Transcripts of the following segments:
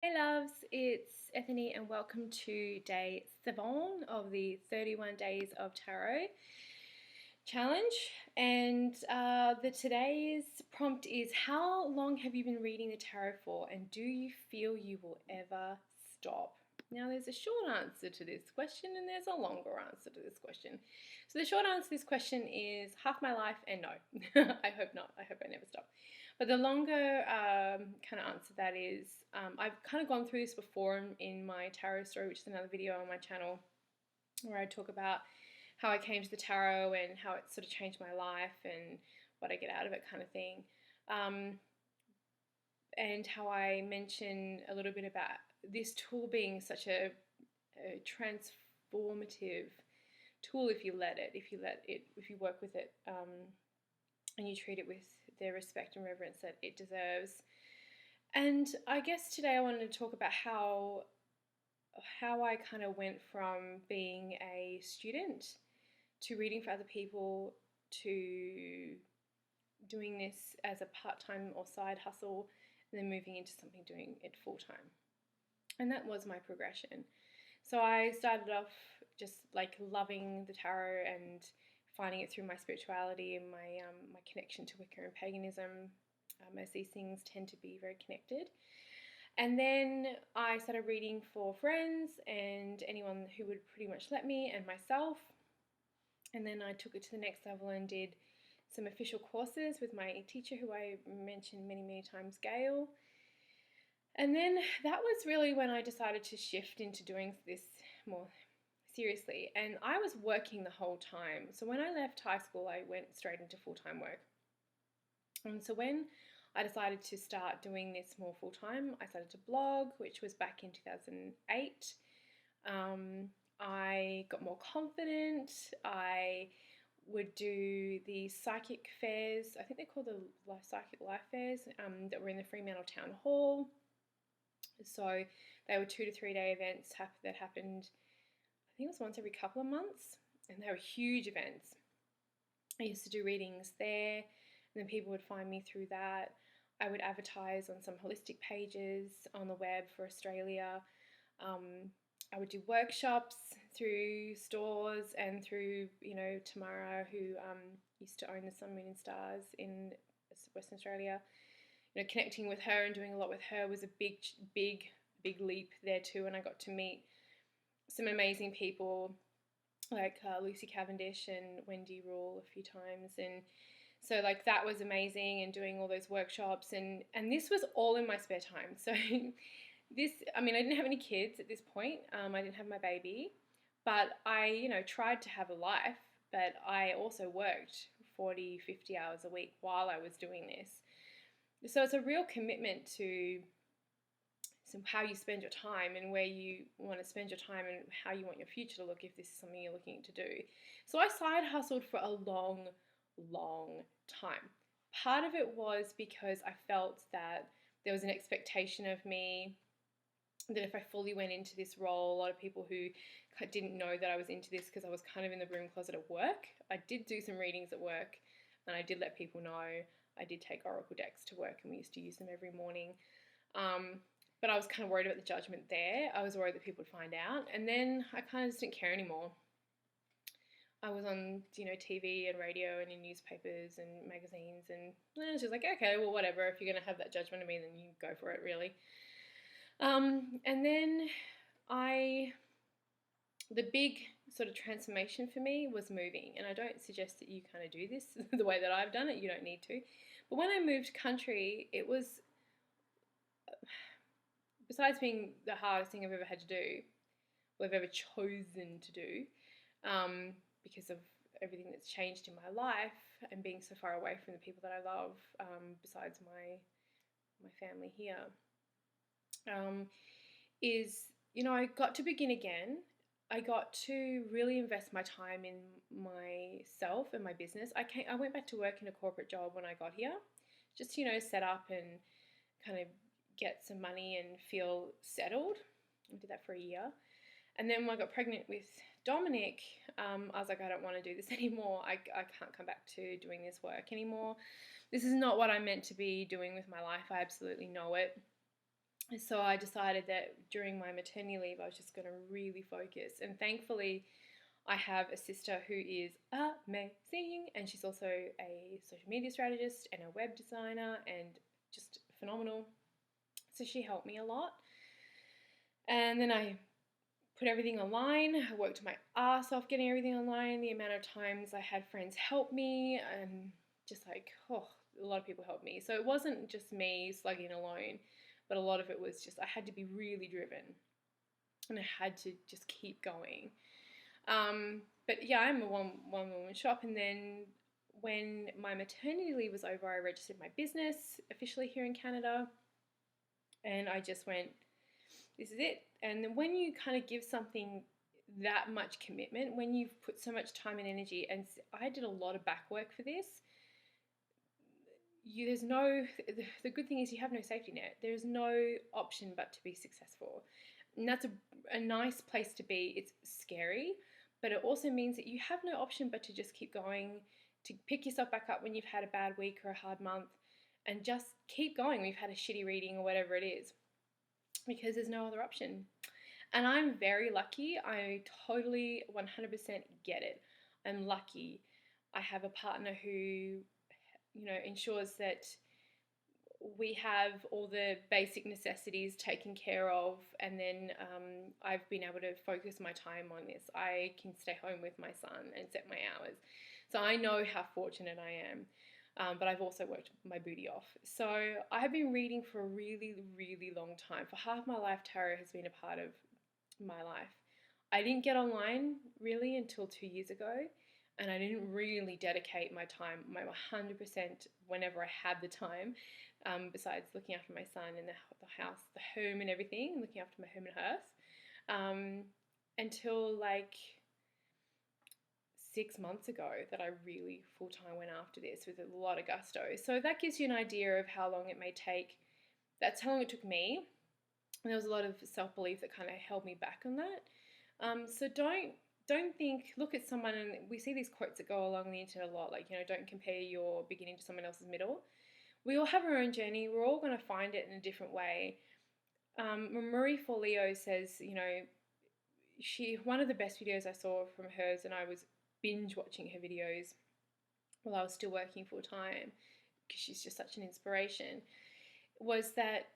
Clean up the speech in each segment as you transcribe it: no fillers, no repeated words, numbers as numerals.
Hey loves, it's Ethany and welcome to day 7 of the 31 Days of Tarot challenge. And the today's prompt is, how long have you been reading the tarot for, and do you feel you will ever stop? Now there's a short answer to this question and there's a longer answer to this question. So the short answer to this question is half my life and no. I hope not. I hope I never stop. But the longer kind of answer to that is, I've kind of gone through this before in my tarot story, which is another video on my channel, where I talk about how I came to the tarot and how it sort of changed my life and what I get out of it, kind of thing. And how I mention a little bit about this tool being such a transformative tool if you work with it, and you treat it with the respect and reverence that it deserves. And I guess today I wanted to talk about how I kind of went from being a student to reading for other people to doing this as a part-time or side hustle, and then moving into something doing it full-time. And that was my progression. So I started off just like loving the tarot and finding it through my spirituality and my connection to Wicca and paganism, as these things tend to be very connected. And then I started reading for friends and anyone who would pretty much let me, and myself. And then I took it to the next level and did some official courses with my teacher, who I mentioned many times, Gail. And then that was really when I decided to shift into doing this more seriously. And I was working the whole time. So when I left high school, I went straight into full-time work. And so when I decided to start doing this more full-time, I started to blog, which was back in 2008. I got more confident. I would do the psychic fairs, I think they're called the psychic life fairs, that were in the Fremantle Town Hall. So they were 2 to 3 day events that happened, I think it was once every couple of months, and they were huge events. I used to do readings there, and then people would find me through that. I would advertise on some holistic pages on the web for Australia. I would do workshops through stores and through, Tamara, who used to own the Sun, Moon and Stars in Western Australia. Connecting with her and doing a lot with her was a big leap there too, and I got to meet some amazing people like Lucy Cavendish and Wendy Rule a few times, and so that was amazing, and doing all those workshops, and this was all in my spare time. So I didn't have any kids at this point. I didn't have my baby, but I tried to have a life, but I also worked 40, 50 hours a week while I was doing this. So it's a real commitment to how you spend your time and where you want to spend your time and how you want your future to look if this is something you're looking to do. So I side hustled for a long time. Part of it was because I felt that there was an expectation of me that if I fully went into this role, a lot of people who didn't know that I was into this because I was kind of in the broom closet at work. I did do some readings at work, and I did let people know. I did take oracle decks to work, and we used to use them every morning. But I was kind of worried about the judgment there. I was worried that people would find out. And then I kind of just didn't care anymore. I was on, TV and radio and in newspapers and magazines, and I was just like, okay, well, whatever. If you're going to have that judgment of me, then you go for it, really. And then the big sort of transformation for me was moving. And I don't suggest that you kind of do this the way that I've done it. You don't need to. But when I moved country, it was, besides being the hardest thing I've ever had to do, or I've ever chosen to do, because of everything that's changed in my life and being so far away from the people that I love, besides my family here, is, I got to begin again. I got to really invest my time in myself and my business. I went back to work in a corporate job when I got here, just to, set up and kind of get some money and feel settled. I did that for a year. And then when I got pregnant with Dominic, I was like, I don't want to do this anymore. I can't come back to doing this work anymore. This is not what I'm meant to be doing with my life. I absolutely know it. So I decided that during my maternity leave, I was just going to really focus. And thankfully, I have a sister who is amazing, and she's also a social media strategist and a web designer and just phenomenal. So she helped me a lot. And then I put everything online. I worked my ass off getting everything online. The amount of times I had friends help me, and just like, oh, a lot of people helped me. So it wasn't just me slugging alone, but a lot of it was just I had to be really driven and I had to just keep going. But yeah, I'm a one woman shop, and then when my maternity leave was over, I registered my business officially here in Canada, and I just went, this is it. And then when you kind of give something that much commitment, when you've put so much time and energy, and I did a lot of back work for this, there's no, the good thing is you have no safety net. There's no option but to be successful. And that's a nice place to be. It's scary, but it also means that you have no option but to just keep going, to pick yourself back up when you've had a bad week or a hard month, and just keep going when you've had a shitty reading or whatever it is, because there's no other option. And I'm very lucky. I totally 100% get it. I'm lucky. I have a partner who, ensures that we have all the basic necessities taken care of, and then I've been able to focus my time on this. I can stay home with my son and set my hours. So I know how fortunate I am. But I've also worked my booty off. So I have been reading for a really, really long time. For half my life, tarot has been a part of my life. I didn't get online really until 2 years ago, and I didn't really dedicate my time, my 100% whenever I had the time, besides looking after my son and the house, the home and everything, looking after my home and hearth, until like 6 months ago that I really full time went after this with a lot of gusto. So that gives you an idea of how long it may take. That's how long it took me. And there was a lot of self-belief that kind of held me back on that. So don't think, look at someone, and we see these quotes that go along the internet a lot, like, don't compare your beginning to someone else's middle. We all have our own journey. We're all going to find it in a different way. Marie Forleo says, one of the best videos I saw from hers, and I was binge watching her videos while I was still working full time, because she's just such an inspiration, was that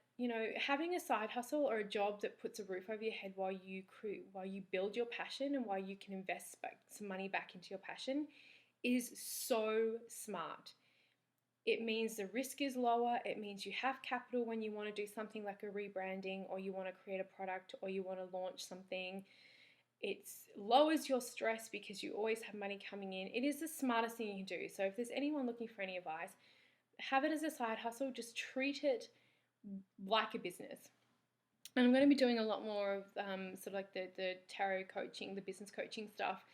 having a side hustle or a job that puts a roof over your head while you build your passion, and while you can invest some money back into your passion, is so smart. It means the risk is lower. It means you have capital when you want to do something like a rebranding, or you want to create a product, or you want to launch something. It lowers your stress because you always have money coming in. It is the smartest thing you can do. So if there's anyone looking for any advice, have it as a side hustle. Just treat it like a business. And I'm going to be doing a lot more of sort of like the tarot coaching, the business coaching stuff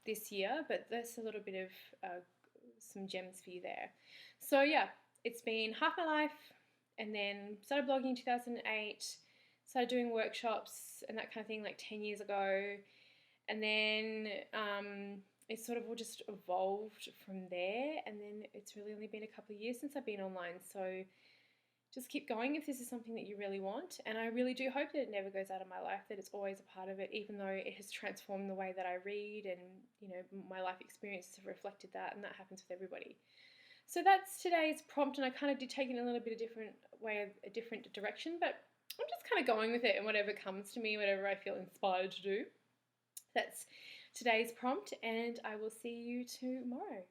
this year, but there's a little bit of some gems for you there. So yeah, it's been half my life, and then started blogging in 2008, started doing workshops and that kind of thing like 10 years ago, and then it sort of all just evolved from there, and then it's really only been a couple of years since I've been online. So just keep going if this is something that you really want, and I really do hope that it never goes out of my life, that it's always a part of it, even though it has transformed the way that I read, and my life experiences have reflected that, and that happens with everybody. So that's today's prompt, and I kind of did take it in a little bit of a different direction, but I'm just kind of going with it, and whatever comes to me, whatever I feel inspired to do. That's today's prompt, and I will see you tomorrow.